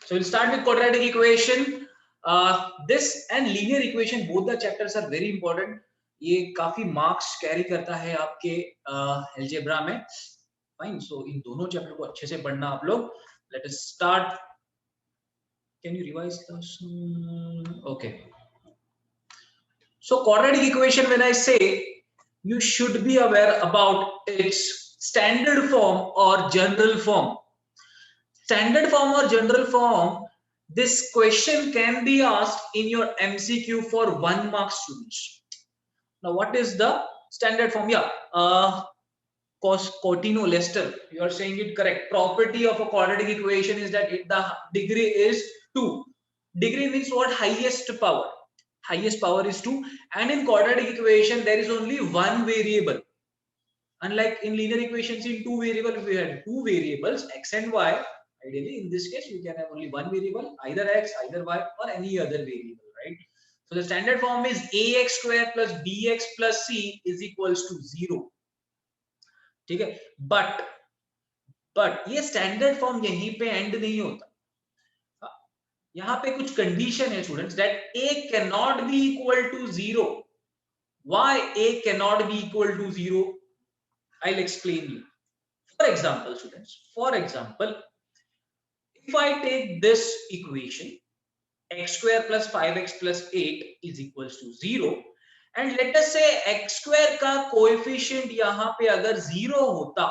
So we'll start with quadratic equation. This and linear equation, both the chapters are very important. ये काफी marks carry करता है आपके algebra में. Fine. सो इन दोनों चैप्टर को अच्छे से पढ़ना आप लोग. Let us start. Can you revise this? Okay. So quadratic equation, when I say, you should be aware about its standard form or general form. Standard form or general form, this question can be asked in your MCQ for 1 mark students. Now what is the standard form? Yeah, Cortino Lester, you are saying it correct. Property of a quadratic equation is that the degree is 2. Degree means what? Highest power. Highest power is 2, and in quadratic equation there is only one variable. Unlike in linear equations, in two variables we had two variables, x and y. Ideally in this case we can have only one variable, either x, either y, or any other variable, right? So the standard form is ax square plus bx plus c is equals to 0. ठीक है. but ये standard form यहीं पे end नहीं होता. यहाँ पे कुछ कंडीशन है students, that a cannot be equal to 0. Why a cannot be equal to 0? I'll explain you. For example, students, for example, if I take this equation, x square plus 5x plus 8 is equals to 0, and let us say x square का coefficient यहाँ पे अगर 0 होता,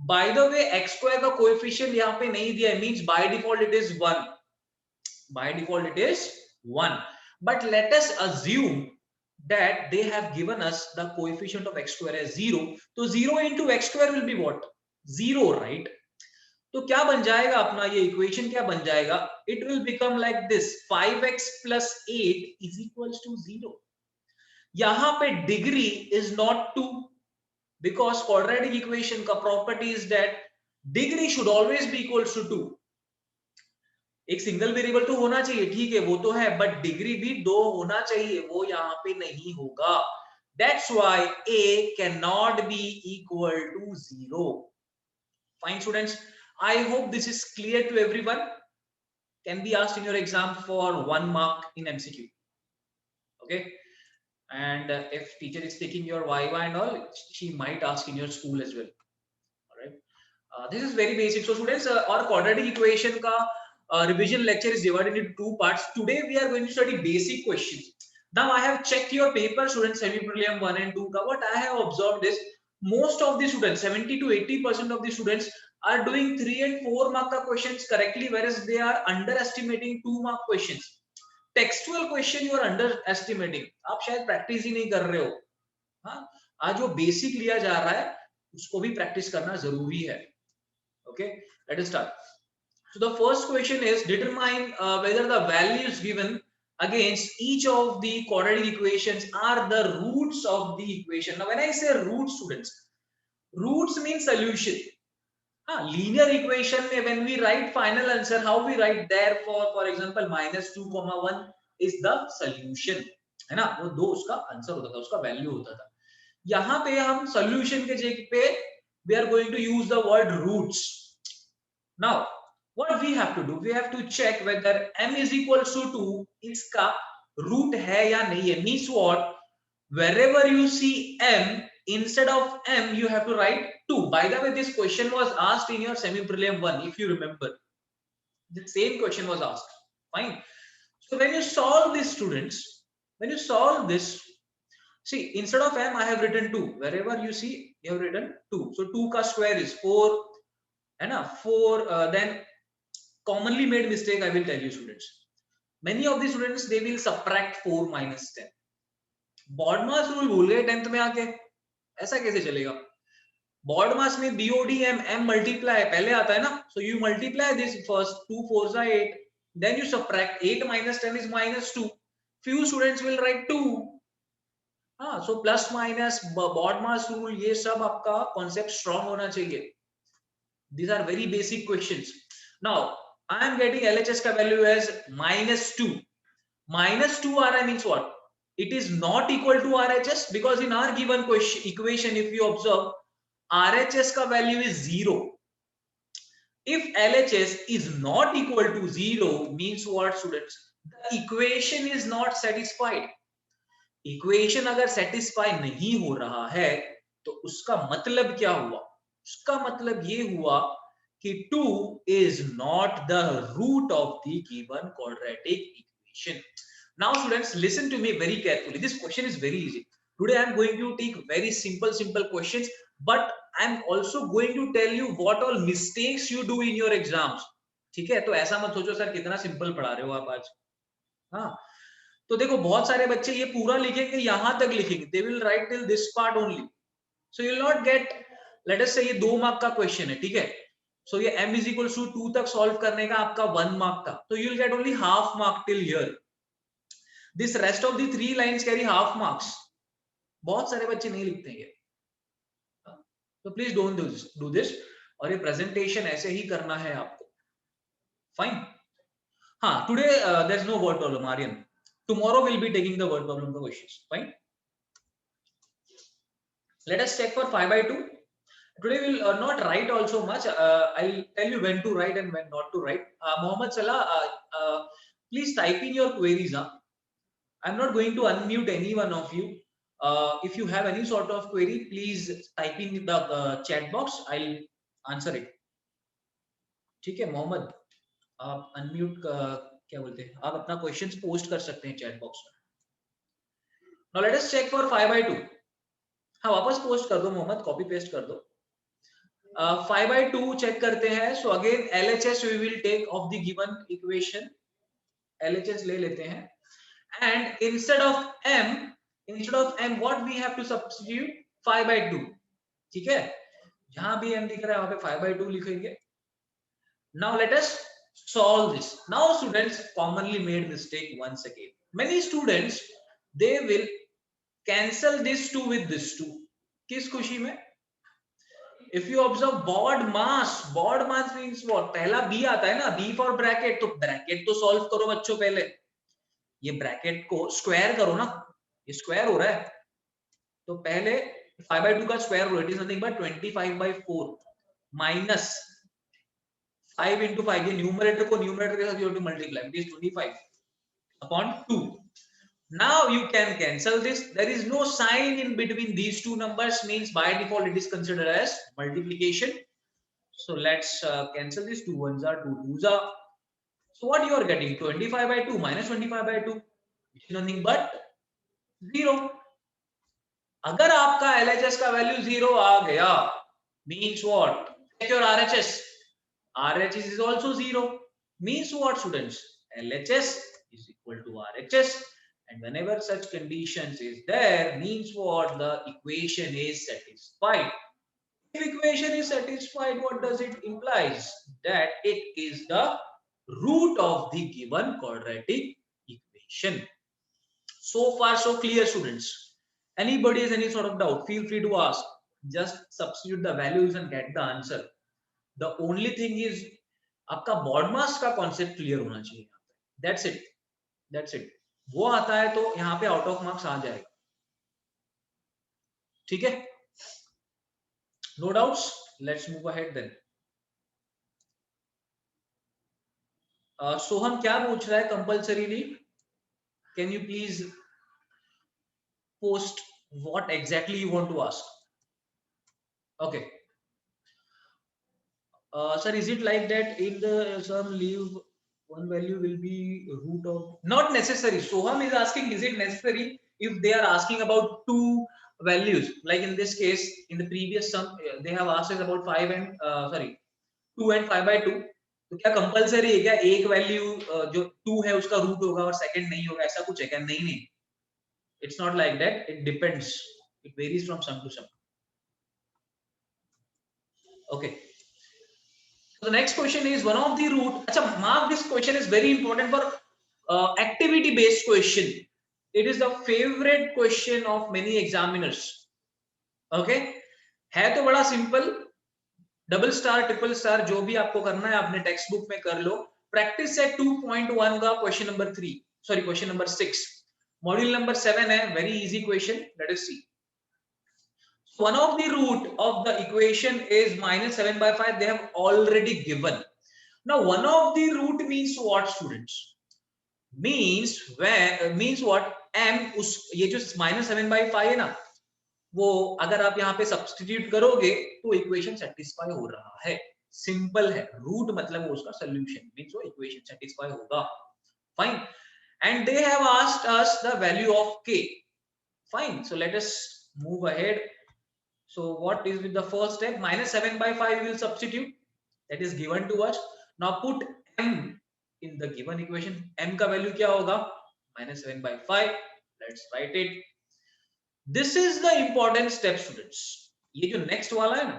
by the way x square का coefficient यहाँ पे नहीं दिया, means by default it is 1. By default it is 1, but let us assume that they have given us the coefficient of x square as 0. So 0 into x square will be what? 0, right? तो क्या बन जाएगा अपना ये equation? क्या बन जाएगा? It will become like this: 5x plus 8 is equals to 0. यहाँ पे degree is not 2, because quadratic equation का property is that degree should always be equals to 2. एक सिंगल वेरिएबल तो होना चाहिए, ठीक है, वो तो है, बट डिग्री भी 2 होना चाहिए, वो यहाँ पे नहीं होगा. That's why a cannot be equal to 0. Fine students, I hope this is clear to everyone. Can be asked in your exam for 1 mark in MCQ. Okay, and if teacher is taking your YY and all, she might ask in your school as well. All right, this is very basic. So students, our quadratic equation ka revision lecture is divided into 2 parts. Today we are going to study basic questions. Now I have checked your paper, students, semi-prelim 1 and 2 ka. What I have observed is most of the students, 70 to 80% of the students are doing 3 and 4 mark ka questions correctly, whereas they are underestimating 2 mark questions. Textual question you are underestimating. आप शायद practice ही नहीं कर रहे हो. हाँ, आज जो basic लिया जा रहा है उसको भी प्रैक्टिस करना जरूरी है. Okay, let us start. So the first question is, determine whether the values given against each of the quadratic equations are the roots of the equation. Now when I say roots, students, roots means solution. Linear equation में when we write final answer, how we write? Therefore, for example, -2, 1 is the solution, है ना, वो 2 उसका answer होता था, उसका value होता था. यहाँ पे हम solution के जगह पे we are going to use the word roots. Now what we have to do, we have to check whether m is equals to 2 इसका root है या नहीं है. Means what? Wherever you see m, instead of m you have to write 2. By the way, this question was asked in your semi prelim 1, if you remember. The same question was asked. Fine. So when you solve this, students, when you solve this, see, instead of m I have written 2. Wherever you see, you have written 2. So 2 ka square is 4, है ना, 4. Then commonly made mistake I will tell you, students. Many of the students, they will subtract 4 minus 10. BODMAS rule भूल गए 10th में आके, ऐसा कैसे चलेगा? BODMAS में BOD m multiply पहले आता है ना. So you multiply this first, 2 4s are 8, then you subtract 8 minus 10 is -2. Few students will write 2. So plus minus BODMAS rule, ये सब आपका concept strong होना चाहिए. These are very basic questions. Now I am getting LHS का value as -2. -2 RI means what? It is not equal to RHS, because in our given question equation, if you observe, RHS का value is 0. if LHS is not equal to 0 means what students? The equation is not satisfied. Equation अगर satisfy नहीं हो रहा है तो उसका मतलब क्या हुआ? उसका मतलब ये हुआ कि 2 is not the root of the given quadratic equation. Now students, listen to me very carefully. This question is very easy. Today I am going to take very simple questions, but I am also going to tell you what all mistakes you do in your exams. ठीक है? तो ऐसा मत सोचो sir कितना simple पढ़ा रहे हो आप आज. हाँ, तो देखो बहुत सारे बच्चे ये पूरा लिखेंगे, यहां तक लिखेंगे, they will write till this part only, so you will not gate, late us से ये 2 मार्क का क्वेश्चन है, ठीक है, सो ये m इज इक्वल टू 2 तक सॉल्व करने का आपका 1 मार्क था, तो you will get only half mark till here, this rest of the 3 lines carry half marks, बहुत सारे बच्चे नहीं लिखते हैं, तो प्लीज डोंट डू दिस, और ये प्रेजेंटेशन ऐसे ही करना है आपको, फाइन. हाँ, today there is no word problem Aryan, tomorrow we'll be taking the word problem questions, fine. Let us check for 5 by 2. Today we'll not write also much, I'll tell you when to write and when not to write. Mohammed Salah, please type in your queries. I'm not going to unmute any one of you. If you have any sort of query, please type in the chat box, I'll answer it. ठीक है मोहम्मद, आप unmute क्या बोलते हैं, आप अपना questions post कर सकते हैं चैट बॉक्स में. Now let us check for 5 by 2. हाँ, वापस पोस्ट कर दो मोहम्मद, कॉपी पेस्ट कर दो. 5 by 2 चेक करते हैं. So again LHS we will take of the given equation, LHS ले लेते हैं, and instead of m what we have to substitute 5 by 2, ठीक है, जहां भी m दिख रहा है वहां पे 5 by 2 लिखेंगे. Now let us solve this. Now students commonly made mistake once again. Many students they will cancel this 2 with this 2. किस खुशी में? If you observe BOD mass means what? पहला B आता है ना, B for bracket, तो bracket तो solve करो बच्चों पहले. ये bracket को square करो ना, ये square हो रहा है, तो पहले 5 by 2 का square हो रहा है, it is nothing but 25 by 4 minus 5 into 5, ये न्यूमरेटर को न्यूमरेटर के साथ you have to multiply, it is 25 upon 2. Now you can cancel this, there is no sign in between these two numbers, means by default it is considered as multiplication. So let's cancel this, 2 ones are 2 twos are. So what you are getting, 25 by 2 minus 25 by 2, which is nothing but 0. अगर आपका LHS का value 0 आ गया, means what? Check your RHS. RHS is also 0. Means what students? LHS is equal to RHS, and whenever such conditions is there, means what? The equation is satisfied. If equation is satisfied, what does it implies? That it is the root of the given quadratic equation. So far so clear students. Anybody has any sort of doubt, feel free to ask. Just substitute the values and get the answer. The only thing is आपका baud मास का concept clear होना चाहिए. That's it. That's it. वो आता है तो यहाँ पे आउट ऑफ मार्क्स आ जाएगा. ठीक है, no doubts. Let's move ahead then. Soham क्या पूछ रहा है compulsorily? Can you please post what exactly you want to ask? Okay sir, is it like that in the some leave one value will be root of? Not necessary. Soham is asking, is it necessary if they are asking about two values, like in this case in the previous sum they have asked us about 5 and 2 and 5 by 2, तो क्या compulsory है क्या एक value जो 2 है उसका root होगा और सेकंड नहीं होगा, ऐसा कुछ है क्या? नहीं नहीं, it's not like that. It depends, it varies from sum to sum. Okay, so the next question is one of the root. Acha, mark this question is very important for activity based question. It is the favorite question of many examiners. Okay, है तो बड़ा simple, double star triple star जो भी आपको करना है अपने text book में कर लो. प्रैक्टिस सेट 2.1 का question number 3, sorry question number 6, module number 7 है, very easy question. Let us see. One of the root of the equation is minus 7 by 5. They have already given. Now one of the root means what, students? Means what? M उस ये जो minus 7 by 5 है ना, वो अगर आप यहाँ पे सब्स्टिट्यूट करोगे तो इक्वेशन सेटिस्फाई हो रहा है. सिंपल है. रूट मतलब वो उसका सोल्यूशन, मींस वो इक्वेशन सेटिस्फाई होगा. Fine. And they have asked us the value of k. Fine. So let us move ahead. So what is with the first step? Minus 7 by 5 will substitute. That is given to us. Now put m in the given equation. M का value क्या होगा? Minus 7 by 5. Let's write it. This is the important step, students. ये जो next वाला है ना,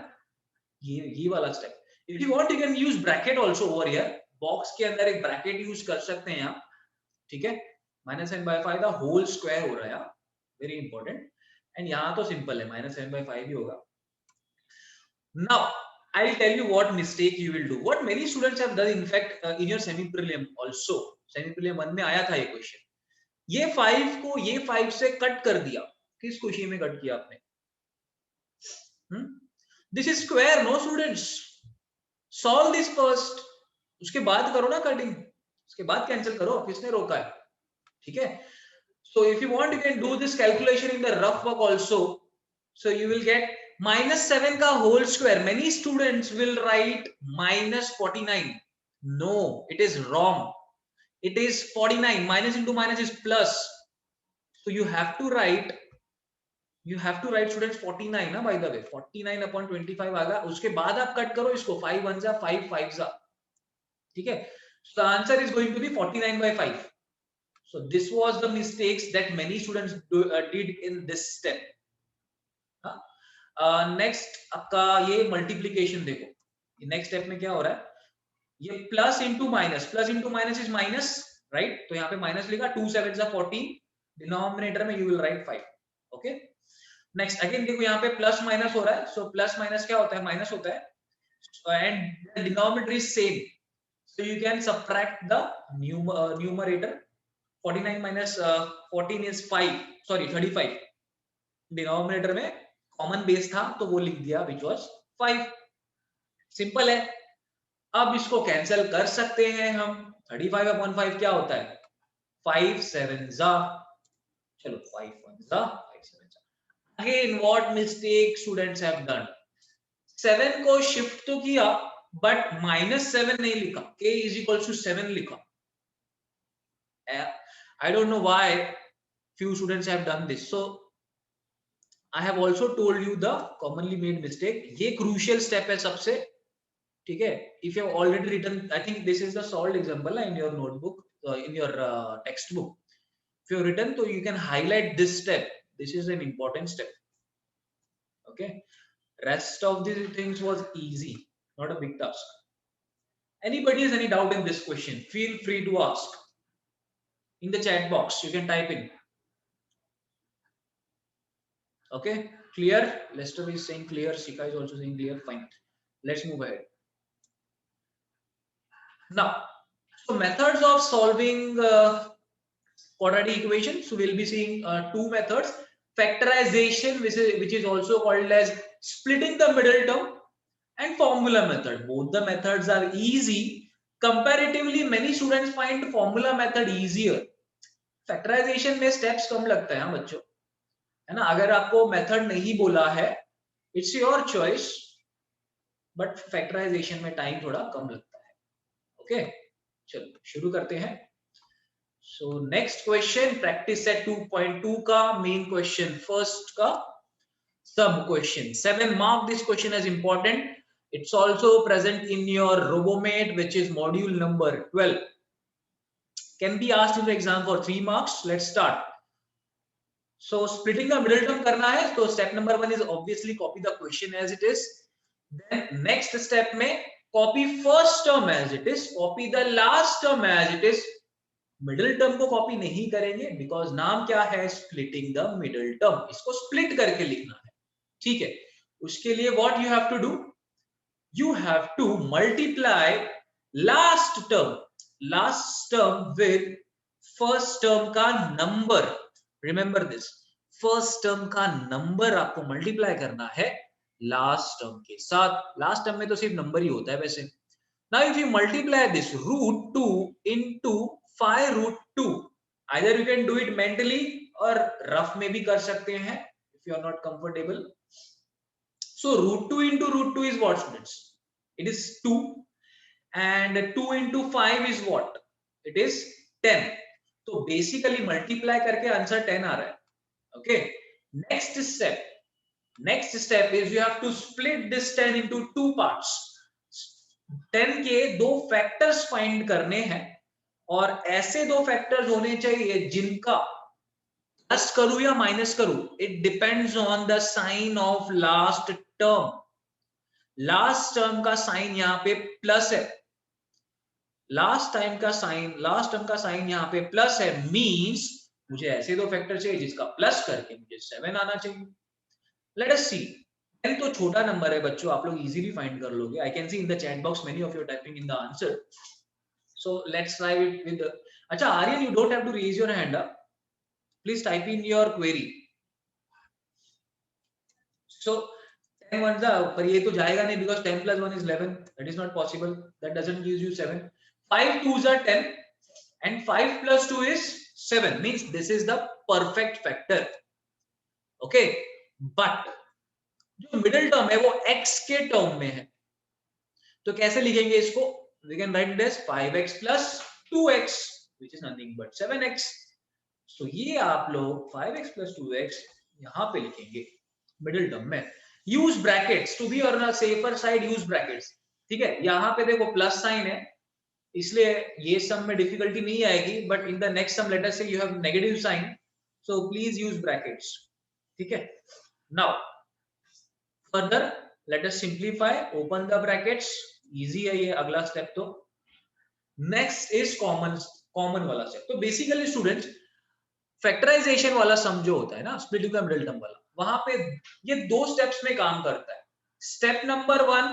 ये वाला step. If you want, you can use bracket also over here. Box के अंदर एक bracket use कर सकते हैं आप. ठीक है? Minus 7 by 5 का whole square हो रहा है. Very important. And यहाँ तो simple है. Minus 7 by 5 ही होगा. Now, I'll tell you what mistake you will do. What many students have done, in fact, in your semi-prelim also. Semi-prelim 1 में आया था ये question. ये 5 को ये 5 से कट कर दिया. किस खुशी में कट किया आपने? This is square, no students. Solve this first. उसके बाद करो ना कटिंग. उसके बाद कैंसिल करो. किसने रोका है? ठीक है? So if you want, you can do this calculation in the rough work also. So you will get minus 7 का whole square. Many students will write minus 49. No, it is wrong. It is 49. Minus into minus is plus. So you have to write students 49 ना, by the way. 49 upon 25 आगा. उसके बाद आप cut करो इसको. 5 1 जा 5 5 जा. ठीक है? So the answer is going to be 49 by 5. So this was the mistakes that many students did in this step. Next आपका ये मल्टीप्लीकेशन देखो. नेक्स्ट स्टेप में क्या हो रहा है? ये plus into minus is minus, right? तो यहाँ पे माइनस लिखा. 2 7 जा 14. डिनोमिनेटर में you will write 5. Okay. Next again देखो यहाँ पे प्लस माइनस हो रहा है. सो प्लस माइनस क्या होता है? माइनस होता है. And denominator is same, so you can subtract the numerator. 49 minus 14 is 5, sorry 35. Denominator में कॉमन बेस था तो वो लिख दिया which was 5. सिंपल है. अब इसको कैंसिल कर सकते हैं हम. 35 upon 5 क्या होता है? 5 7 जा. चलो 5 1 जा 5 7 जा. Again what mistake students have done? 7 को शिफ्ट तो किया बट -7 नहीं लिखा. k is equals to 7 लिखा. I don't know why few students have done this. So I have also told you the commonly made mistake. ये crucial step है सबसे. ठीक है? If you have already written, I think this is the solved example in your notebook, in your textbook. If you have written, so you can highlight this step. This is an important step. Okay? Rest of these things was easy, not a big task. Anybody has any doubt in this question? Feel free to ask. In the chat box, you can type in. Okay, clear? Lester is saying clear. Shika is also saying clear. Fine. Let's move ahead. Now, so methods of solving quadratic equation. So we'll be seeing two methods: factorization, which is also called as splitting the middle term, and formula method. Both the methods are easy. Comparatively, many students find formula method easier. Factorisation में steps कम लगता है बच्चों, है ना? अगर आपको method नहीं बोला है, it's your choice, but factorisation में टाइम थोड़ा कम लगता है. ओके, चलो शुरू करते हैं. So next question, practice set 2.2 का मेन क्वेश्चन, फर्स्ट का sub question. 7 mark this question as important. It's also present in your RoboMate, which is module number 12. Can be asked in the exam for 3 marks. Let's start. So splitting the middle term करना है. So step number 1 is obviously copy the question as it is. Then next step में copy first term as it is, copy the last term as it is. Middle term को copy नहीं करेंगे because नाम क्या है? Splitting the middle term. इसको split करके लिखना है. ठीक है? उसके लिए what you have to do? You have to multiply last term with first term का number. Remember this, first term का नंबर आपको मल्टीप्लाई करना है लास्ट टर्म के साथ। लास्ट टर्म में तो सिर्फ नंबर ही होता है वैसे। Now if you multiply this √2 into 5√2, either you can do it mentally और रफ में भी कर सकते हैं if you are not comfortable. So √2 into √2 is what, students? It is 2, and 2 into 5 is what? It is 10. तो basically multiply करके answer 10 आ रहा है। Okay, next step is you have to split this 10 into 2 parts. 10 के दो factors find करने हैं, और ऐसे दो फैक्टर्स होने चाहिए जिनका प्लस करूं या माइनस करूं, it depends on the sign of last term. Last term का साइन यहाँ पे प्लस है, लास्ट टर्म का साइन यहाँ पे प्लस है, मींस मुझे ऐसे दो फैक्टर चाहिए जिसका प्लस करके मुझे 7 आना चाहिए। लेट अस सी। 10 तो छोटा नंबर है बच्चों, आप लोग इजीली फाइंड कर लोगे। I can see in the chat box many of you typing in the answer, so let's try it with. अच्छा Aryan, you don't have to raise your hand up, please type in your query. So 10 1 पर ये तो जाएगा नहीं, because 10 plus 1 is 11, that is not possible, that doesn't give you 7. 5 2s are 10 and 5 plus 2 is 7, means this is the perfect factor. Okay, but जो middle term है वो x के term में है, तो कैसे लिखेंगे इसको? we can write it as 5x plus 2x which is nothing but 7x. so ये आप लोग 5x plus 2x यहाँ पे लिखेंगे मिडिल टर्म में। Use brackets to be on safer side, use brackets. ठीक है, यहाँ पे देखो प्लस साइन है, इसलिए ये सम में डिफिकल्टी नहीं आएगी, but in the next sum let us say you have negative sign, so please use brackets. ठीक है, now further let us simplify, open the brackets. Easy है ये अगला स्टेप। तो नेक्स्ट इज कॉमन वाला स्टेप। तो बेसिकली स्टूडेंट्स, फैक्टराइजेशन वाला sum जो होता है ना, स्प्लिटिंग द मिडिल टर्म वाला, वहां पे ये दो स्टेप्स में काम करता है। Step number 1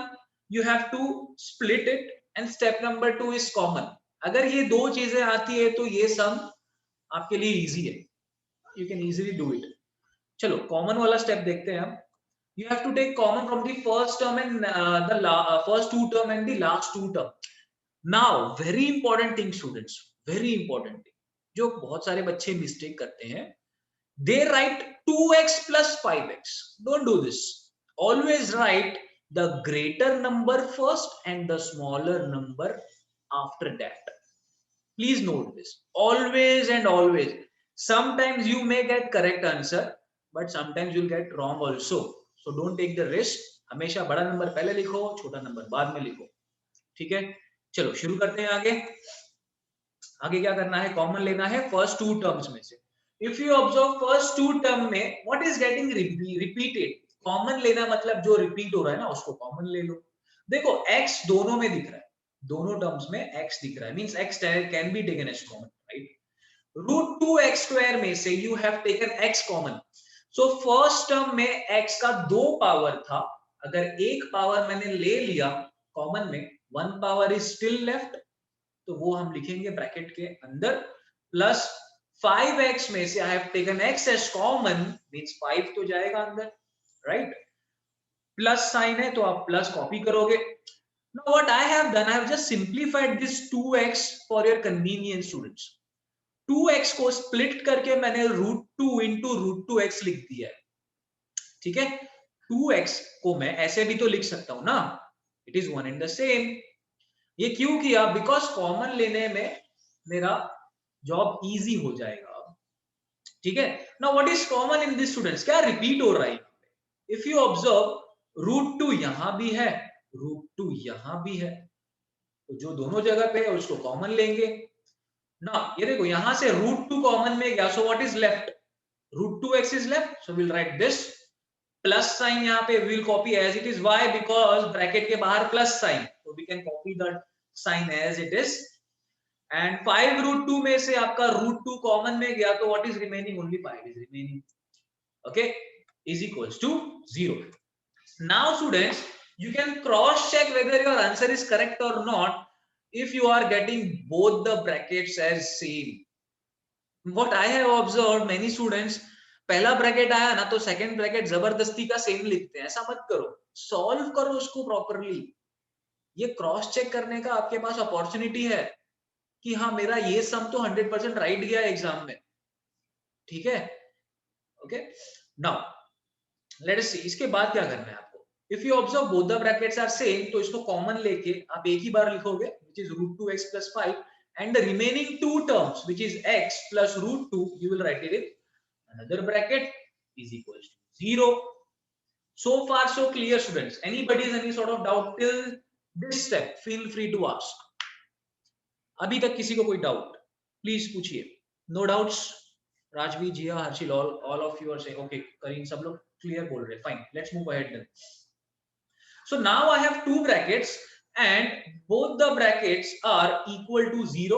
you have to split it, and step number 2 is common. अगर ये दो चीजें आती है तो ये सम आपके लिए इजी है, you can easily do it. चलो कॉमन वाला स्टेप देखते हैं हम। You have to take common from the first term and the first two term and the last two term. Now very important thing students, very important thing जो बहुत सारे बच्चे mistake करते हैं, they write 2x plus 5x. Don't do this. Always write the greater number first and the smaller number after that. Please note this. Always and always. Sometimes you may get correct answer, but sometimes you'll get wrong also. So don't take the risk. हमेशा बड़ा number पहले लिखो, छोटा number बाद में लिखो। ठीक है, चलो शुरू करते हैं आगे। आगे क्या करना है? कॉमन लेना है फर्स्ट टू टर्म्स में से। If you observe first two term में what is getting repeated, common लेना मतलब जो रिपीट हो रहा है ना उसको कॉमन ले लो। देखो x दोनों में दिख रहा है, दोनों टर्म्स में x दिख रहा है, means x can be taken as common, right. √2x² में से you have taken x common. So first term में x का 2 पावर था, अगर एक पावर मैंने ले लिया कॉमन में, 1 पावर इज स्टिल लेफ्ट, तो वो हम लिखेंगे ब्रैकेट के अंदर, प्लस 5x में से I have taken x as common, means 5 तो जाएगा अंदर, राइट। प्लस साइन है तो आप प्लस कॉपी करोगे। Now what I have done, I have just simplified this 2x for your convenience students. 2x को स्प्लिट करके मैंने √2 into √2x लिख दिया है। ठीक है, 2x को मैं ऐसे भी तो लिख सकता हूं ना, it is one and the same. ये क्यों किया? बिकॉज कॉमन लेने में मेरा जॉब इजी हो जाएगा। ठीक है, now what is common in this students, क्या रिपीट हो रहा है? इफ यू ऑब्जर्व √2 यहां भी है, √2 यहां भी है, तो जो दोनों जगह पे है उसको कॉमन लेंगे ना। ये देखो यहां से √2 कॉमन में गया, so what is left? √2x is left, so will write this. Plus sign यहाँ पे will copy as it is, why? Because bracket के बाहर plus sign, so we can copy that sign as it is, and 5 √2 में से आपका √2 common में गया, तो what is remaining? Only 5 is remaining, okay, is equals to 0. Now students, you can cross check whether your answer is correct or not if you are getting both the brackets as same. What I have observed, many students पहला bracket आया ना तो second bracket जबरदस्ती का same लिखते हैं, ऐसा मत करो, सॉल्व करो उसको प्रॉपरली। ये क्रॉस चेक करने का आपके पास अपॉर्चुनिटी है कि हाँ मेरा ये सम तो 100% राइट गया एग्जाम में, ठीक है। Okay, now let us see इसके बाद क्या करना है आपको। If you observe both the brackets are same, तो इसको कॉमन लेके आप एक ही बार लिखोगे which is √2x + 5 and the remaining two terms which is x plus √2 you will write it in another bracket is equals to 0. So far so clear students? Anybody has any sort of doubt till this step? Feel free to ask. अभी तक किसी को कोई doubt please पूछिए। No doubts? Rajvi, Jiya, Harshil, all of you are saying okay. करीन सब लोग clear बोल रहे हैं, fine, let's move ahead then. So now I have two brackets and both the brackets are equal to 0,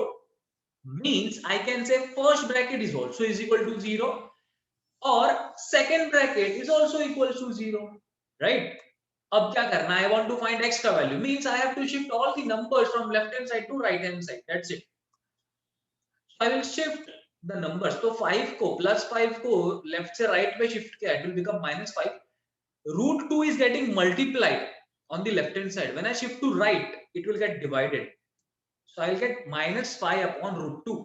means I can say first bracket is also is equal to 0 or second bracket is also equal to 0, right? अब क्या करना है? I want to find x का value, means I have to shift all the numbers from left hand side to right hand side, that's it. I will shift the numbers, तो 5 को +5 को left से right पे shift किया, it will become -5. √2 is getting multiplied on the left hand side. When I shift to right, it will get divided. So I'll get -5 upon √2.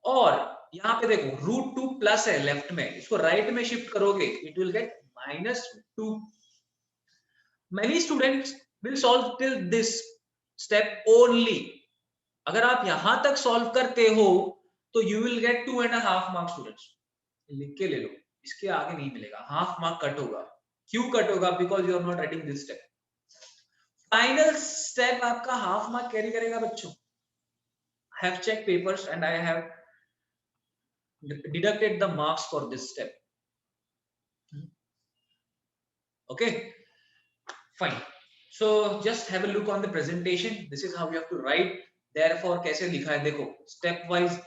और यहाँ पे देखो √2 प्लस है लेफ्ट में, इसको राइट में शिफ्ट करोगे, it will get -2. Many students will solve till this step only. अगर आप यहां तक सॉल्व करते हो तो you will get 2.5 marks students. लिख के ले लो, इसके आगे नहीं मिलेगा, हाफ मार्क कट होगा। क्यों कट होगा? Because you are not writing this step. Final step आपका हाफ मार्क कैरी करेगा बच्चों। I have checked papers and I have deducted the marks for this step. Okay, fine. So just have a look on the presentation. This is how you have to write. Therefore कैसे लिखा है देखो, step wise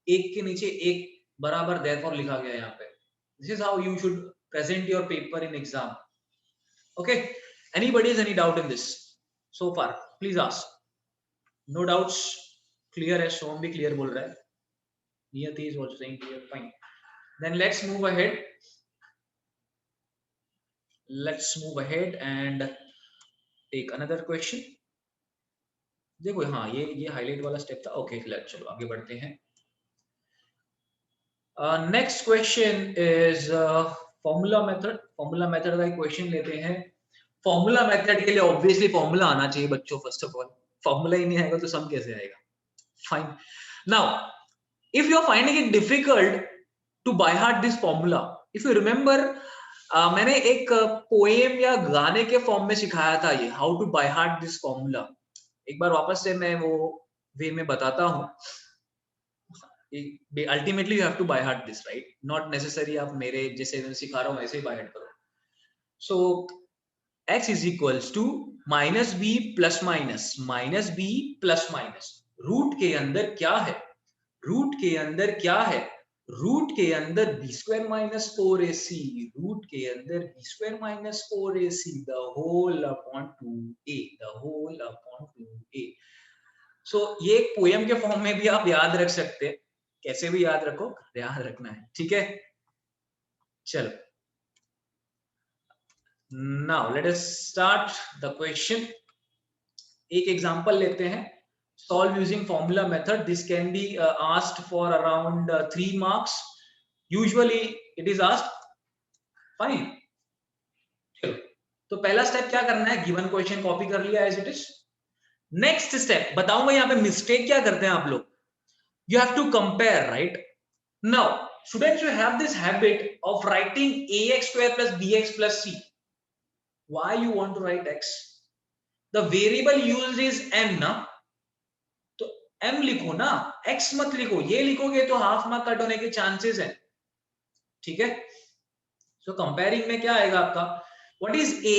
एक के नीचे एक बराबर therefore लिखा गया है यहाँ पे। This is how you should present your paper in exam. Okay, anybody has any doubt in this so far? Please ask. No doubts? Clear है, सोम भी clear बोल रहा है, Niyati is also saying clear, fine. Then let's move ahead. Let's move ahead and take another question. देखो हाँ ये highlight वाला step था। ओके चलो आगे बढ़ते हैं। Next question is formula method. Formula method का एक क्वेश्चन लेते हैं। फॉर्मूला मेथड के लिए ऑब्वियसली फॉर्मूला आना चाहिए बच्चों। फर्स्ट ऑफ ऑल फॉर्मूला ही नहीं आएगा तो सम कैसे आएगा? Fine, now if you are finding it difficult to by heart this formula, if you remember मैंने एक पोएम या गाने के फॉर्म में सिखाया था ये, how to by heart this formula. एक बार वापस से मैं वो वे में बताता हूँ। Ultimately you have to by heart this, right? Not necessary आप मेरे जैसे मैं सिखा रहा हूँ ऐसे ही बाय हार्ट करो। So x is equals to -b plus minus b plus minus. Root के अंदर क्या है? रूट के अंदर क्या है? रूट के अंदर b² - 4ac, रूट के अंदर b² - 4ac, the whole upon 2a, the whole upon 2a। So ये एक पोएम के फॉर्म में भी आप याद रख सकते हैं, कैसे भी याद रखो, याद रखना है, ठीक है? चलो, now let us start the question. एक एग्जांपल लेते हैं। Solve using formula method. This can be asked for around 3 marks. Usually it is asked. Fine. चलो, तो पहला स्टेप क्या करना है? गिवन क्वेश्चन कॉपी कर लिया as it is. Next step बताऊंगा यहाँ पे मिस्टेक क्या करते हैं आप लोग। You have to compare, right? Now, students, you have this habit of writing ax² plus bx plus c. Why you want to write x? The variable used is m, ना? m लिखो ना, x मत लिखो। ये लिखोगे तो half mark cut होने के चांसेस है, ठीक है? सो कंपेयरिंग में क्या आएगा आपका? What is a?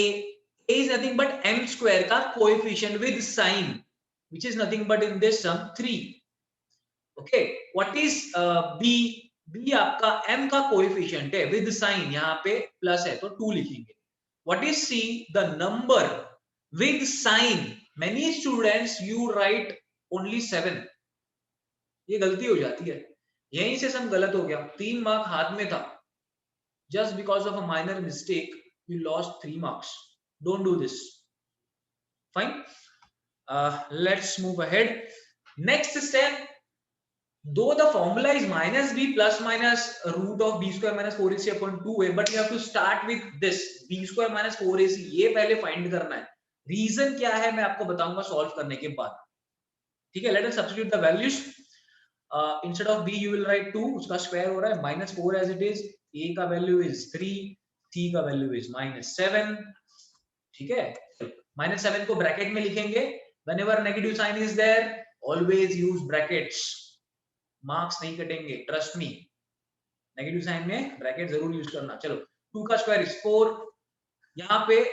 a is nothing but m square का coefficient with sign, which is nothing but in this sum 3. Okay, what is b? b आपका m का कोएफिशिएंट है विद साइन, यहाँ पे प्लस है तो 2 लिखेंगे। What is c? The number with sign. Many students you write only 7, ये गलती हो जाती है। यहीं से सम गलत हो गया, 3 मार्क हाथ में था, just because of a minor mistake you lost 3 marks. Don't do this. Fine. Let's move ahead. Next step, though the formula is minus b plus minus root of b square minus 4ac upon 2a, but you have to start with this b square minus 4ac. ये पहले find करना है. Reason क्या है मैं आपको बताऊंगा solve करने के बाद. ठीक है, let us substitute the values. Instead of b you will write 2, उसका स्क्वायर हो रहा है minus 4 as it is, a का वैल्यू is 3, c का वैल्यू is minus 7. ठीक है, minus 7 को ब्रैकेट में लिखेंगे. whenever negative sign is there always use brackets. Marks नहीं कटेंगे, ट्रस्ट मी. नेगेटिव साइन में ब्रैकेट जरूर यूज करना. चलो, 2 का स्क्वायर इज 4. यहाँ पे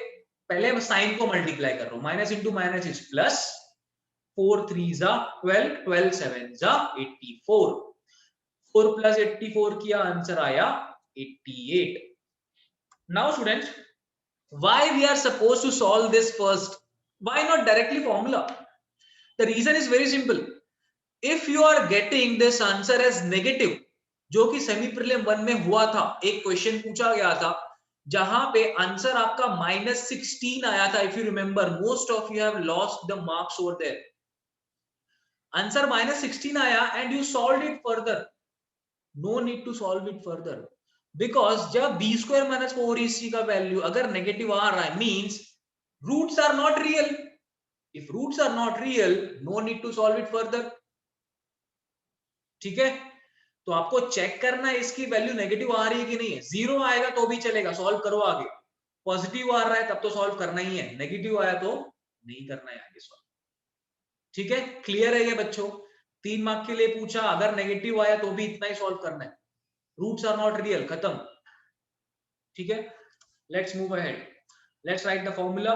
पहले मैं साइन को मल्टीप्लाई कर रहा हूँ. Minus into minus is plus. 4 3 जा 12, 12 7 जा 84. 4 प्लस 84 किया, आंसर आया 88. Now students, why we are supposed to solve this first? Why not directly formula? The reason is very simple. If you are getting this answer as negative, जो कि semi prelim 1 में हुआ था, एक question पूछा गया था जहां पे आंसर आपका -16 आया था. If you remember, most of you have lost the marks over there. Answer -16 आया and you solved it further. No need to solve it further, because जब b स्क्वायर माइनस 4ac का वैल्यू अगर negative आ रहा है, means roots are not real. If roots are not real, no need to solve it further. ठीक है, तो आपको चेक करना है इसकी वैल्यू नेगेटिव आ रही है कि नहीं है. 0 आएगा तो भी चलेगा, सॉल्व करो आगे. पॉजिटिव आ रहा है तब तो सॉल्व करना ही है, नेगेटिव आया तो नहीं करना है आगे सॉल्व. ठीक है, क्लियर है ये बच्चों? 3 मार्क के लिए पूछा, अगर नेगेटिव आया तो भी इतना ही सॉल्व करना है. रूट्स आर नॉट रियल, खत्म. ठीक है, let's move ahead. Let's write the formula.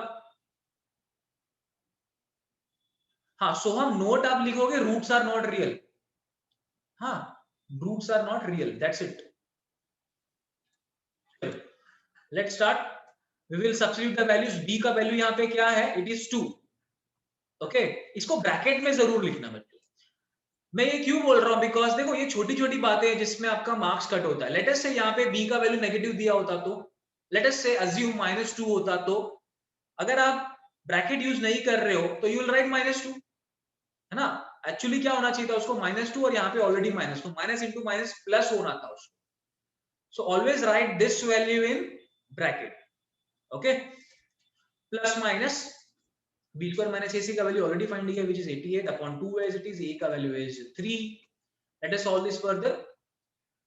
हाँ, सो हम नोट आप लिखोगे रूट्स आर नॉट रियल. हाँ, roots are not real, that's it. Let's start. We will substitute the values. b का वैल्यू यहाँ पे क्या है? It is 2. Okay, इसको ब्रैकेट में जरूर लिखना बच्चों. मैं ये क्यों बोल रहा हूँ, बिकॉज देखो ये छोटी छोटी बातें हैं जिसमें आपका मार्क्स कट होता है. लेट अस से यहाँ पे b का वैल्यू नेगेटिव दिया होता तो, लेट अस से अज्यूम -2 होता तो, अगर आप ब्रैकेट यूज नहीं कर रहे हो तो यू विल राइट -2, है ना. एक्चुअली क्या होना चाहिए था, उसको -2 और यहाँ पे ऑलरेडी माइनस, तो माइनस इंटू माइनस प्लस होना था उसको. So always write this value in bracket. Okay, plus minus b square minus ac का वैल्यू ऑलरेडी फाइंड किया, which is 88 upon 2 as it is. a का value is 3. Let us solve this further.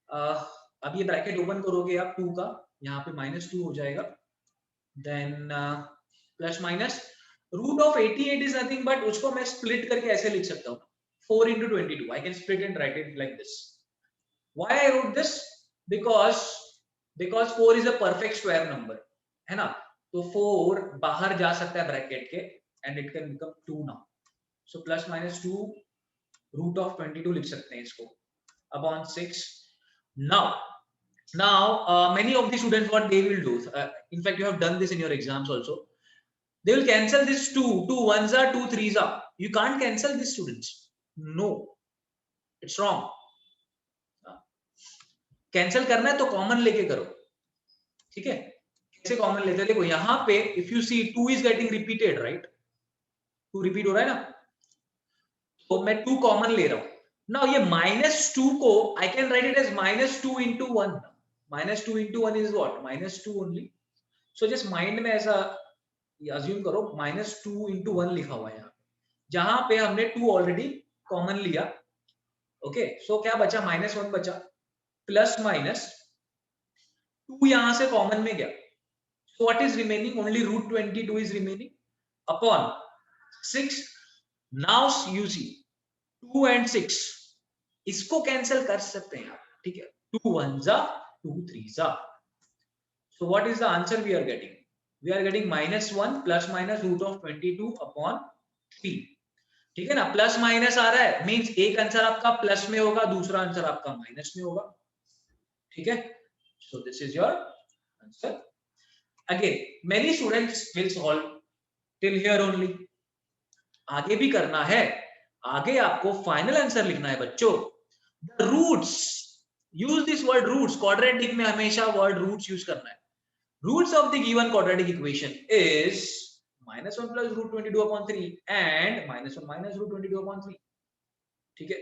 अब ये bracket open करोगे आप 2 का, यहाँ पे -2 हो जाएगा. Then plus minus root of 88 is nothing but, उसको मैं स्प्लिट करके ऐसे लिख सकता हूँ, 4 into 22. I can split and write it like this. Why I wrote this? Because 4 is a perfect square number, है ना. तो 4 बाहर जा सकता है ब्रैकेट के and it can become 2 now. So plus minus 2 root of 22 लिख सकते हैं इसको upon 6. Now many of the students what they will do, in fact you have done this in your exams also, they will cancel this 2 1s are 2 3s are. You can't cancel this, students. No, it's wrong. Cancel करना है तो common लेके करो. ठीक है, कैसे common लेते हैं? देखो यहाँ पे if you see 2 is getting repeated, right. 2 repeat हो रहा है ना, तो मैं 2 कॉमन ले रहा हूं. नाउ ये -2 को I can write it as -2 into 1. -2 into 1 is what? -2 only. So just mind में ऐसा अज्यूम करो, -2 into 1 लिखा हुआ है यहाँ, जहां पे हमने 2 ऑलरेडी कॉमन लिया. ओके, सो क्या बचा? -1 बचा, प्लस माइनस 2 यहां से कॉमन में गया. So what is remaining? Only root 22 is remaining upon 6. Now you see 2 and 6 इसको कैंसिल कर सकते हैं आप. ठीक है, 2 1s are 2 3s are. So what is the answer we are getting? We are getting -1 plus minus root of 22 upon 3. ठीक है ना, प्लस माइनस आ रहा है, मींस एक आंसर आपका प्लस में होगा, दूसरा आंसर आपका माइनस में होगा. ठीक है, so this is your answer. Again many students will solve till here only. आगे भी करना है, आगे आपको फाइनल आंसर लिखना है बच्चों. The roots, use this word roots, quadratic में हमेशा वर्ड रूट्स यूज करना है। Roots of the given quadratic equation is -1 plus root 22 upon 3 and -1 minus root 22 upon 3। ठीक है,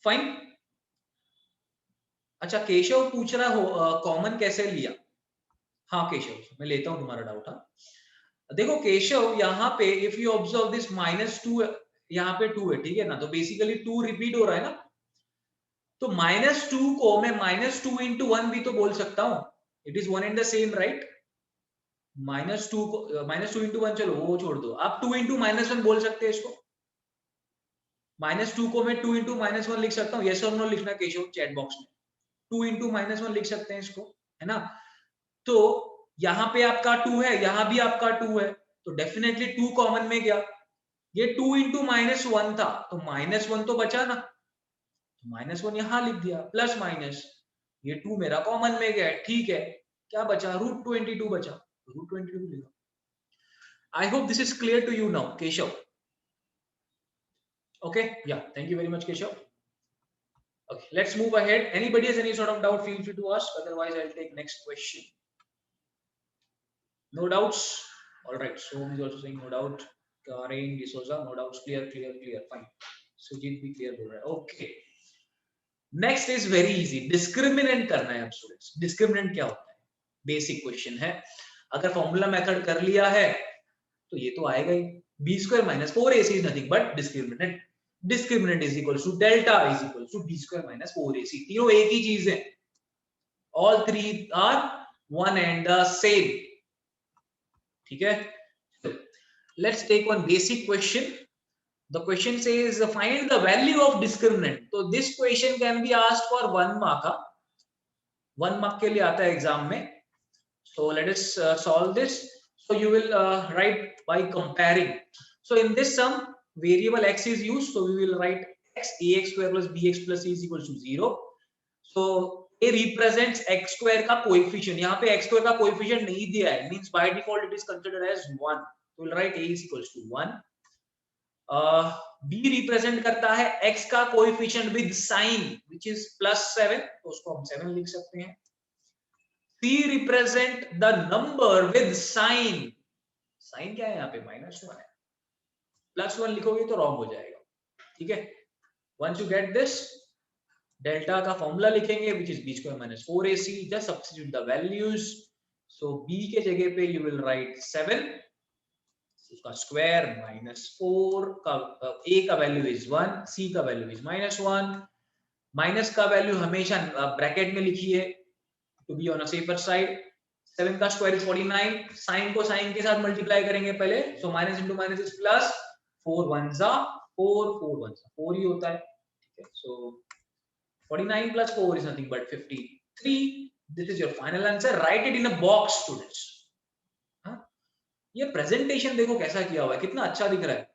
फाइन। अच्छा, केशव पूछ रहा हो कॉमन कैसे लिया। हाँ केशव, मैं लेता हूं तुम्हारा डाउट। हाँ देखो केशव, यहाँ पे इफ यू ऑब्जर्व दिस -2, यहाँ पे 2 है, ठीक है ना, तो बेसिकली 2 रिपीट हो रहा है ना, तो -2 को मैं -2 into 1 भी तो बोल सकता हूं, it is one and the same right. -2 को -2 into 1, चलो वो छोड़ दो, आप 2 into -1 बोल सकते हैं इसको। -2 को मैं 2 into -1 लिख सकता हूँ, यस और नो लिखना केशव चैट बॉक्स में। 2 into -1 लिख सकते हैं इसको, है ना। तो यहाँ पे आपका 2 है, यहाँ भी आपका 2 है, तो डेफिनेटली 2 कॉमन में गया। ये 2 into -1 था, तो -1 तो बचा ना, -1 यहां लिख दिया, प्लस माइनस ये 2 मेरा कॉमन में गया, ठीक है। क्या बचा, √22 बचा, √22 लिखा। I hope this is clear to you now Keshav. Okay, या thank you very much Keshav. Okay, let's move ahead. Anybody has any sort of doubt, feel free to ask, otherwise I'll take next question. No doubts? All right, so is also saying no doubt. Karen D'Souza, no doubts, clear, fine. Sujit भी clear बोल रहा है, okay. Next is very easy, discriminant करना है अब students. Discriminant क्या होता है, बेसिक क्वेश्चन है। अगर फॉर्मूला मेथड कर लिया है तो ये तो आएगा ही, b² - 4ac is nothing but discriminant. Discriminant is equal to delta is equal to b² - 4ac। तीनों एक ही चीज है, all three are one and the same. ठीक है, let's take one basic question. The question says find the value of discriminant. So this question can be asked for 1 mark. 1 mark के लिए आता है एग्जाम में। So let us solve this. So you will write by comparing. So in this sum, variable x is used. So we will write x, ax² plus bx plus c is equal to 0. So a represents x² का coefficient. यहाँ पे x² का coefficient नहीं दिया है, means by default it is considered as 1. So we'll write a is equals to 1. b represent करता है x का coefficient with sign which is +7, तो उसको हम 7 लिख सकते हैं। c represent the number with sign, sign क्या है यहाँ पे -1 है, +1 लिखोगे तो रॉन्ग हो जाएगा। ठीक है, once you get this, delta का फॉर्मूला लिखेंगे which is b² - 4ac, just substitute the values. So b के जगह पे यू विल राइट 7, उसका स्क्वायर -4 का, a का वैल्यू इज 1, c का वैल्यू इज -1। माइनस का वैल्यू हमेशा ब्रैकेट में लिखिए to be on a safer side. 7 का स्क्वायर इज 49, साइन को साइन के साथ मल्टीप्लाई करेंगे पहले, so minus into minus is plus, 4 1 जा 4, 4 1 जा 4 ही होता है। ठीक है, सो 49 plus 4 is nothing but 53. This is your final answer. Write it in a box, students. ये प्रेजेंटेशन देखो कैसा किया हुआ है, कितना अच्छा दिख रहा है।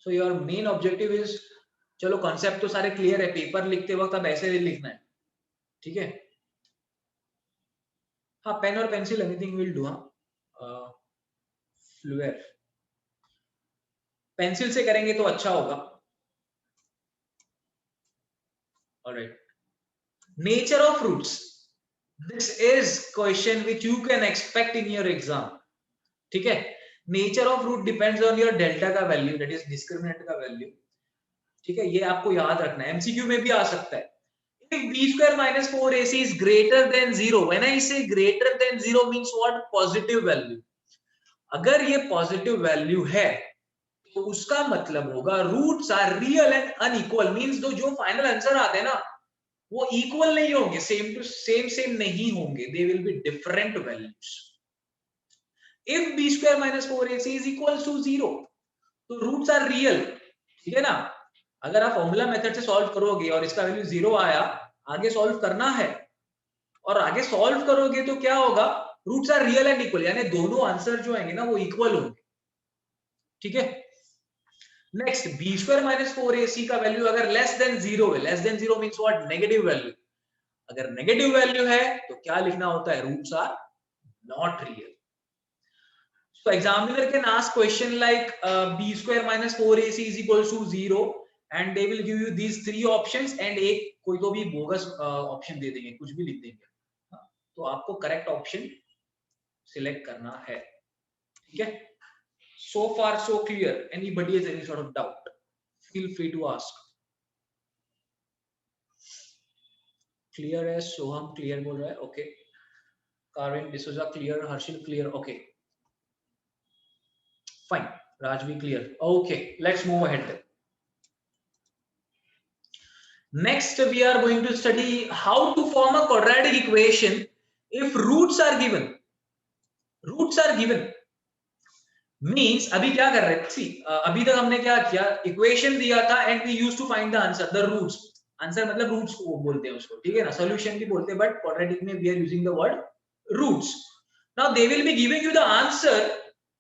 So your main objective is, चलो कॉन्सेप्ट तो सारे क्लियर है, पेपर लिखते वक्त अब ऐसे भी लिखना है। ठीक है, हाँ पेन और पेंसिल एनीथिंग विल डू। हाँ फ्लूएर पेंसिल से करेंगे तो अच्छा होगा। Alright, nature of roots, this is question which you can expect in your exam. ठीक है, nature of root depends on your delta का वैल्यू, दैट इज डिस्क्रिमिनेंट का वैल्यू। ठीक है, ये आपको याद रखना है, एमसीक्यू में भी आ सकता है। If b² - 4ac is greater than 0, when I say greater than 0 means what? Positive value. अगर ये पॉजिटिव वैल्यू है तो उसका मतलब होगा roots are real and unequal, means जो फाइनल आंसर आते हैं ना वो इक्वल नहीं होंगे, सेम टू सेम नहीं होंगे, they will be different values. If b² - 4ac is equals to 0, तो रूट्स आर रियल। ठीक है ना, अगर आप फॉर्मूला मेथड से सॉल्व करोगे और इसका वैल्यू 0 आया, आगे सॉल्व करना है और आगे सॉल्व करोगे तो क्या होगा, roots are real and equal, यानी दोनों आंसर जो आएंगे ना वो इक्वल होंगे। ठीक है, नेक्स्ट b² - 4ac का वैल्यू अगर लेस देन 0 है, less than 0 means what? Negative value. अगर नेगेटिव वैल्यू है तो क्या लिखना होता है? Roots are not real. So examiner can ask question like b square minus 4ac is equals to 0 and they will give you these three options and एक कोई तो भी बोगस ऑप्शन दे देंगे, कुछ भी लिख देंगे। हाँ, तो आपको करेक्ट ऑप्शन सिलेक्ट करना है, ठीक है? So far so clear? Anybody has any sort of doubt? Feel free to ask. Clear है, सोहम क्लियर बोल रहा है, okay. Karin D'Souza clear, Harshil clear, okay. Fine, Rajvi clear. Okay, let's move ahead then. Next, we are going to study how to form a quadratic equation if roots are given. Roots are given means अभी क्या कर रहे थे? See, अभी तक हमने क्या किया? Equation दिया था and we used to find the answer, the roots. Answer मतलब roots को बोलते हैं उसको, ठीक है ना? Solution भी बोलते हैं, but quadratic में we are using the word roots. Now they will be giving you the answer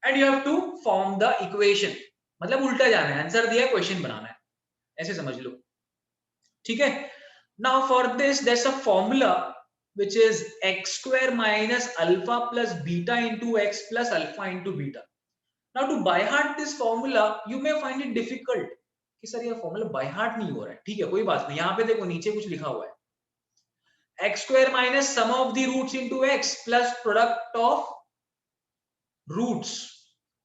and you have to form the equation. मतलब उल्टा जाना है, आंसर दिया है, क्वेश्चन बनाना है, ऐसे समझ लो, ठीक है? Now for this there's a formula which is x square minus alpha plus beta into x plus alpha into beta. Now to by heart this formula you may find it difficult कि sir ये formula by heart नहीं हो रहा है, ठीक है, कोई बात नहीं। यहाँ पे देखो नीचे कुछ लिखा हुआ है, x square minus sum of the roots into x plus product of roots,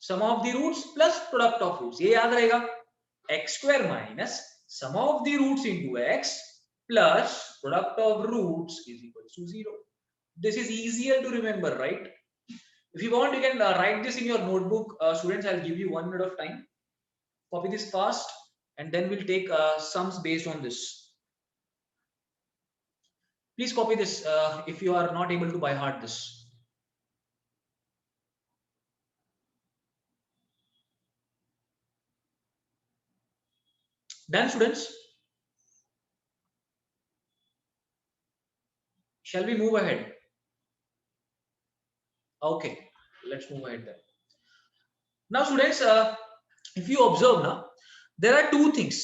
sum of the roots plus product of roots, ये याद रहेगा। x square minus sum of the roots into x plus product of roots is equal to 0. This is easier to remember, right? If you want, you can write this in your notebook. Students, I'll give you 1 minute of time. Copy this fast and then we'll take sums based on this. Please copy this if you are not able to by heart this. Done, students? Shall we move ahead? Okay, let's move ahead then. Now, students, if you observe now, there are two things.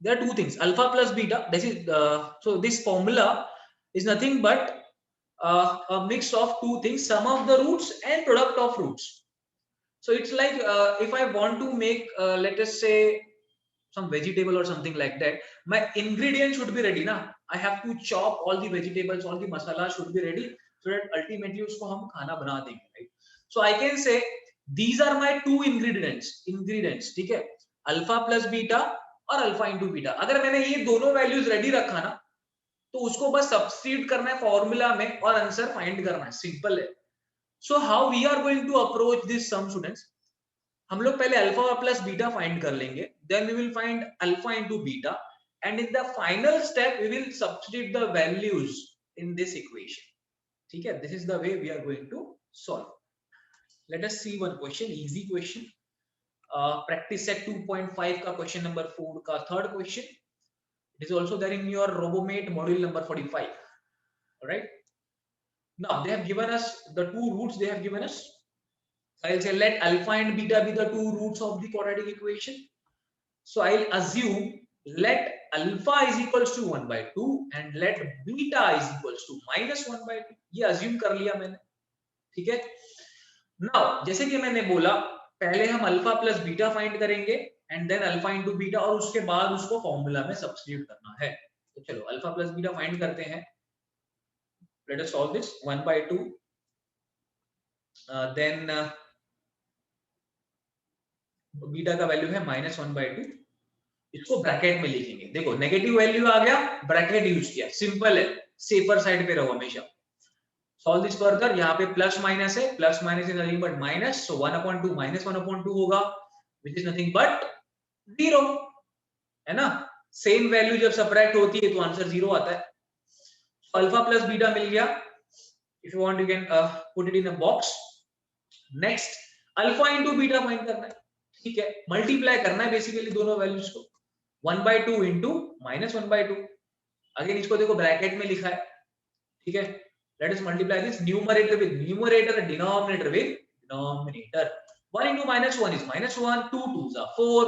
There are two things: alpha plus beta. This is so this formula is nothing but a mix of two things: sum of the roots and product of roots. So it's like if I want to make, let us say, some vegetable or something like that, my ingredients should be ready na. I have to chop all the vegetables, all the masala should be ready so that ultimately usko hum khana bana denge, right? So I can say these are my two ingredients, ठीक है? Alpha plus beta और alpha into beta. अगर मैंने ये दोनों values ready रखा ना तो उसको बस सब्स्टिट्यूट करना है फॉर्मूला में और आंसर फाइंड करना है, सिंपल है। So how we are going to approach this sum students, हम लोग पहले अल्फा प्लस बीटा फाइंड कर लेंगे, then we will find alpha into beta and in the final step we will substitute the values in this equation, ठीक है? This is the way we are going to solve. Let us see one question, easy question. Practice set 2.5 का question number 4 का third question. It is also there in your RoboMate module number 45. All right. Now they have given us the two roots. They have given us. I'll say let alpha and beta be the two roots of the quadratic equation. So I'll assume let alpha is equals to 1 by 2 and let beta is equals to minus 1 by 2. ये assume कर लिया मैंने, ठीक है? Now जैसे कि मैंने बोला पहले हम अल्फा प्लस बीटा फाइंड करेंगे and then alpha into beta और उसके बाद उसको फॉर्मूला में सब्स्टिट्यूट करना है। तो चलो अल्फा प्लस बीटा फाइंड करते हैं। Let us solve this 1 by 2 then beta का वैल्यू है -1 by 2, इसको ब्रैकेट में लिखेंगे। देखो नेगेटिव वैल्यू आ गया, ब्रैकेट यूज किया, सिंपल है, सेफर साइड पे रहो हमेशा। Solve this further, यहाँ पे प्लस माइनस है, plus minus is nothing but minus, so 1/2 minus 1/2 होगा which is nothing but 0, है ना? सेम वैल्यू जब सब्ट्रैक्ट होती है तो आंसर 0 आता है। so, अल्फा प्लस बीटा मिल गया। if you want you can put it in a box. next alpha into beta find करना है, ठीक है? मल्टीप्लाई करना है बेसिकली दोनों वैल्यूज को, 1/2 इनटू -1/2। अगेन इसको देखो ब्रैकेट में लिखा है, ठीक है? Let us multiply this numerator with numerator and denominator with denominator. 1 into -1 is -1, 2 2s are 4,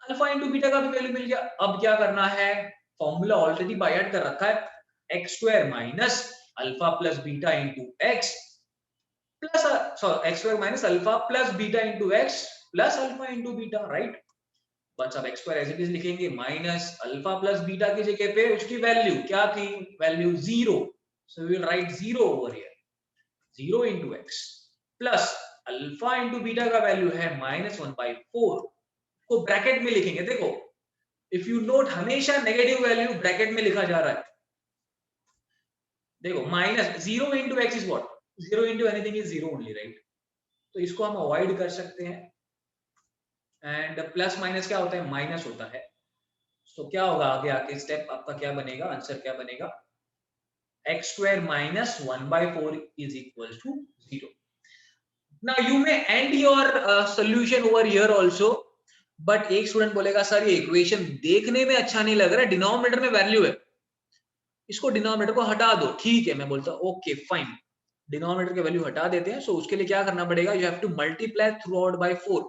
alpha into beta का भी वैल्यू मिल गया। अब क्या करना है, फॉर्मूला ऑलरेडी बाय ऐड कर रखा है, x square minus alpha plus beta into x plus sorry x square minus alpha plus beta into x plus alpha into beta, right. बस अब x square as it is लिखेंगे, minus alpha plus beta की जगह पे उसकी value क्या थी, value 0, so we will write 0 over here, 0 into x plus alpha into beta का वैल्यू है -1/4 को ब्रैकेट में लिखेंगे। देखो इफ यू नोट हमेशा नेगेटिव वैल्यू ब्रैकेट में लिखा जा रहा है। देखो minus 0 into x is what, 0 into anything is 0 only, right. तो इसको हम अवॉइड कर सकते हैं, एंड प्लस माइनस क्या होता है, माइनस होता है। तो क्या होगा आगे आके स्टेप आपका क्या बनेगा, आंसर क्या बनेगा, x square minus 1/4 is equal to 0। Now you may end your solution over here also, but एक स्टूडेंट बोलेगा सर ये इक्वेशन देखने में अच्छा नहीं लग रहा है, डिनोमिनेटर में वैल्यू है, इसको डिनोमिनेटर को हटा दो। ठीक है, मैं बोलता हूँ ओके फाइन, डिनोमिनेटर की वैल्यू हटा देते हैं। सो उसके लिए क्या करना पड़ेगा, you have to multiply through out by 4।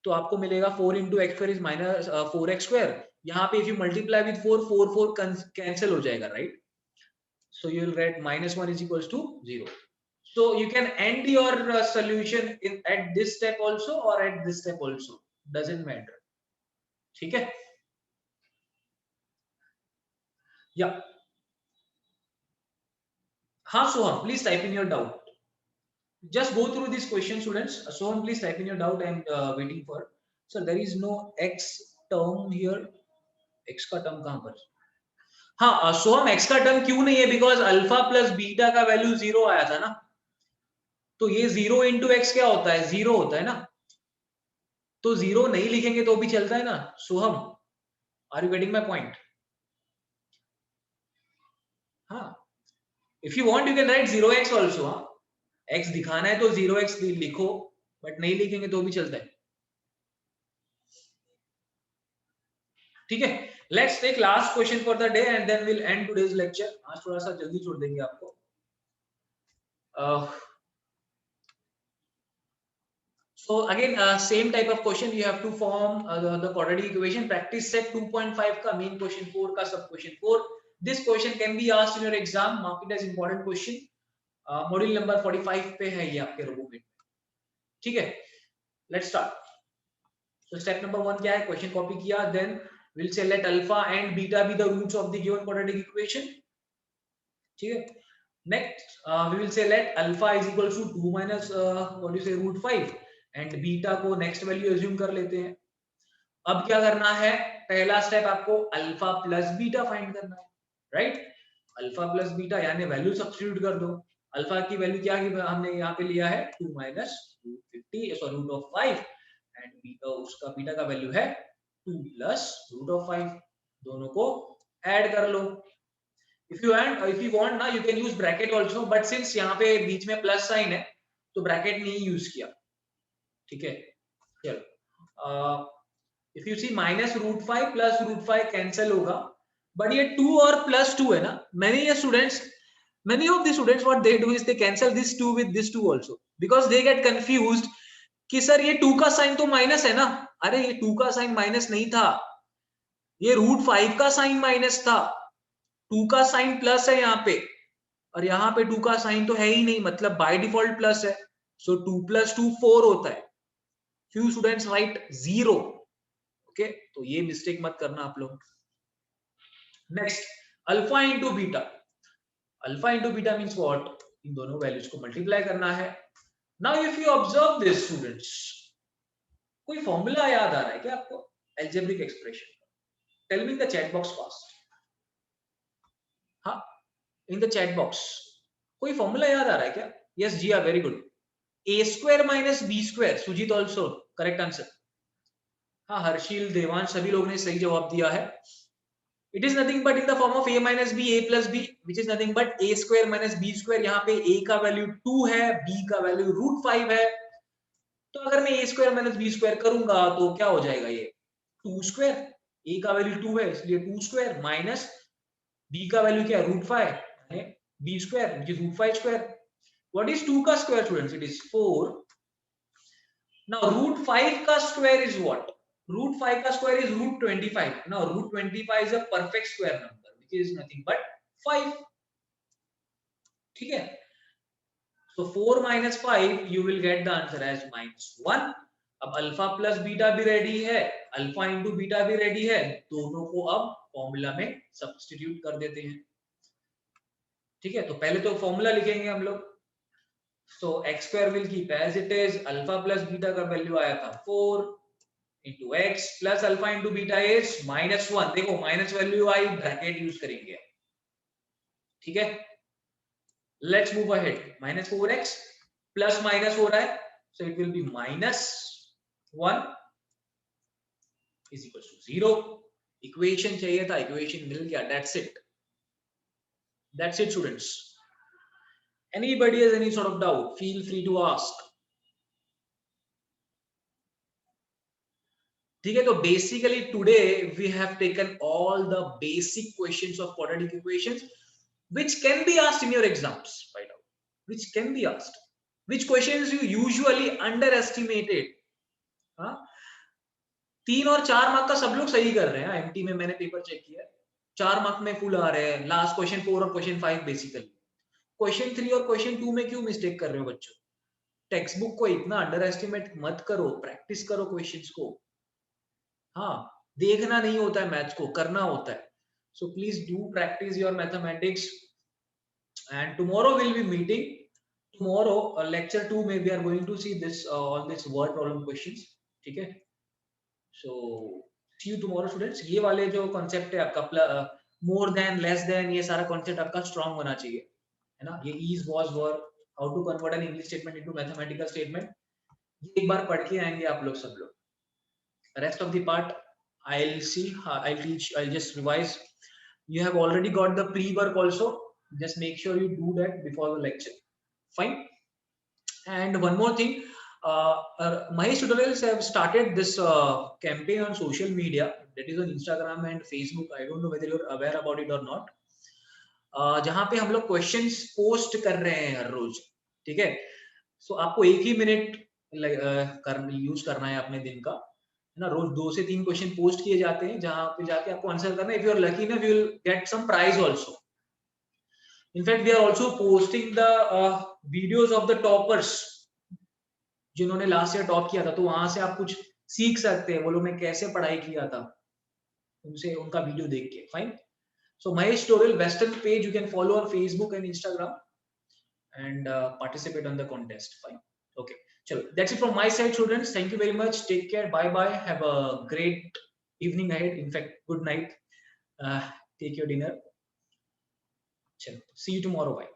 तो आपको मिलेगा 4 into x square is minus 4x square. यहाँ पे if you multiply with 4, 4 cancel हो जाएगा, right. So you will write -1 is equals to 0. So you can end your solution at this step also or at this step also, doesn't matter. ठीक है, या हाँ Soham please type in your doubt, just go through this question students. Soham please type in your doubt, and waiting for, so there is no x term here, x का term कहां पर, हाँ सोहम x का term क्यों नहीं है, because alpha plus beta का value 0 आया था ना, तो ये 0 इंटू एक्स क्या होता है, 0 होता है ना, तो 0 नहीं लिखेंगे तो भी चलता है ना Soham, are you getting my point. हाँ, if you want you can write 0x also, हाँ x दिखाना है तो 0x लिखो, बट नहीं लिखेंगे तो भी चलता है। ठीक है, let's take last question for the day and then will end today's lecture. आज थोड़ा सा जल्दी छोड़ देंगे आपको। So again same type of question you have to form the quadratic equation, practice set 2.5 का main question 4 का sub question 4। this question can be asked in your exam, mark it as important question। Module number 45 पे है ये आपके robo में। ठीक है, let's start. So step number 1 क्या है, क्वेश्चन कॉपी किया, then we'll say let alpha and beta be the roots of the given quadratic equation। ठीक है, next we will say let alpha is equals to 2 minus what do you say root 5 and beta को next value assume कर लेते हैं। अब क्या करना है, पहला स्टेप आपको अल्फा प्लस बीटा फाइंड करना है, राइट। अल्फा प्लस बीटा यानी वैल्यू सब्स्टिट्यूट कर दो। अल्फा की वैल्यू क्या की हमने यहाँ पे लिया है 2 minus root of 5 and beta, उसका बीटा का वैल्यू है 2 प्लस रूट ऑफ 5, दोनों को ऐड कर लो। if you want ना you can use bracket also, but since यहाँ पे बीच में प्लस साइन है तो ब्रैकेट नहीं यूज किया। ठीक है, चलो if you see minus root 5 plus root 5 cancel होगा, बट ये 2 और प्लस 2 है ना, many of the students what they do is they cancel this 2 with this 2 also because they get confused कि सर ये 2 का साइन तो माइनस है ना, अरे ये 2 का साइन माइनस नहीं था, ये रूट 5 का साइन माइनस था, 2 का साइन प्लस है यहाँ पे, और यहाँ पे 2 का साइन तो है ही नहीं, मतलब बाय डिफॉल्ट प्लस है। सो 2 + 2 4 होता है। Few students right 0। ओके, तो ये मिस्टेक मत करना आप लोग। Next alpha into beta, alpha into beta means what, इन दोनों वैल्यूज को मल्टीप्लाई करना है। Now if you observe this students, कोई फॉर्मूला याद आ रहा है क्या आपको, algebraic expression, tell me in the chat box fast. हाँ, इन द चैट बॉक्स कोई फॉर्मूला याद आ रहा है क्या? यस जी, are very good. A square minus b square, Sujit also correct answer. हाँ, हर्षिल, देवांश, सभी लोगों ने सही जवाब दिया है। It is nothing but in the form of a minus b, a plus b, which is nothing but a square minus b square. यहाँ पे a का वैल्यू 2 है, b का वैल्यू रूट 5 है, तो अगर मैं a square minus b square करूंगा तो क्या हो जाएगा, ये 2 स्क्वायर, a का वैल्यू 2 है इसलिए 2 स्क्वायर, माइनस b का वैल्यू क्या है रूट 5 है, b square which is root 5 square. What is 2 का square students, it is 4। Now root 5 का square is what? Root 5 का square is root 25. Now root 25 is a perfect square number which is nothing but 5. ठीक है, So 4 minus 5 you will get the answer as -1. अब alpha plus beta भी ready है, alpha into beta भी ready है, दोनों को अब फॉर्मूला में सब्स्टिट्यूट कर देते हैं। ठीक है, तो पहले तो फॉर्मूला लिखेंगे हम लोग। So x square will keep as it is, alpha plus beta का वैल्यू आया था 4 into x plus alpha into beta is -1। देखो माइनस वैल्यू आई, ब्रैकेट यूज करेंगे। ठीक है, let's move ahead. -4x plus minus हो रहा है, so it will be -1 is equals to 0। Equation चाहिए था, इक्वेशन मिल गया, that's it students। Anybody has any sort of doubt, feel free to ask। ठीक है, तो basically today we have taken all the basic questions of quadratic equations which can be asked in your exams, right? Which can be asked, which questions you usually underestimated। हाँ, 3 और 4 mark का सब लोग सही कर रहे हैं। एमटी में मैंने पेपर चेक किया, 4 मार्क में फुल आ रहे हैं। लास्ट क्वेश्चन 4 और क्वेश्चन 5 बेसिकली। क्वेश्चन 3 और क्वेश्चन 2 में क्यों मिस्टेक कर रहे हो बच्चों? टेक्स्ट बुक को इतना अंडर एस्टिमेट मत करो, प्रैक्टिस करो क्वेश्चंस को। हाँ, देखना नहीं होता है मैथ्स को, करना होता है। So please do practice your mathematics and tomorrow will be meeting. Tomorrow lecture 2 में we are going to see this all this word problem questions. ठीक है, so see you tomorrow students. ये वाले जो कॉन्सेप्ट है आपका मोर देन, लेस देन, ये सारा कॉन्सेप्ट आपका स्ट्रांग होना चाहिए, है ना। ये is, was, were, how to convert an English statement into mathematical statement, ये एक बार पढ़ के आएंगे आप लोग सब लोग। Rest of the part I'll see, I'll teach, I'll just revise। You have already got the pre-work also, just make sure you do that before the lecture, fine। And one more thing, Mahesh Tutorials have started this campaign on social media, that is on Instagram and Facebook। I don't know whether you're aware about it or not। जहां पे हम लोग questions post कर रहे हैं हर रोज। ठीक है, सो आपको 1 ही मिनट यूज करना है अपने दिन का, ना। रोज 2 से 3 क्वेश्चन पोस्ट किए जाते हैं, जहां पे जाके आपको आंसर करना है। इफ यू आर लकी ना, we will get some prize also. In fact we are also posting the videos of the toppers, जिन्होंने लास्ट ईयर टॉप किया था। तो वहां से आप कुछ सीख सकते हैं, वो लोग ने कैसे पढ़ाई किया था, उनसे उनका वीडियो देख के, fine. So Mahesh tutorial western page you can follow on Facebook and Instagram and participate on the contest, fine। Okay, chalo, that's it from my side students। thank you very much, take care, bye bye, have a great evening ahead, in fact good night। Take your dinner, chalo, see you tomorrow, bye।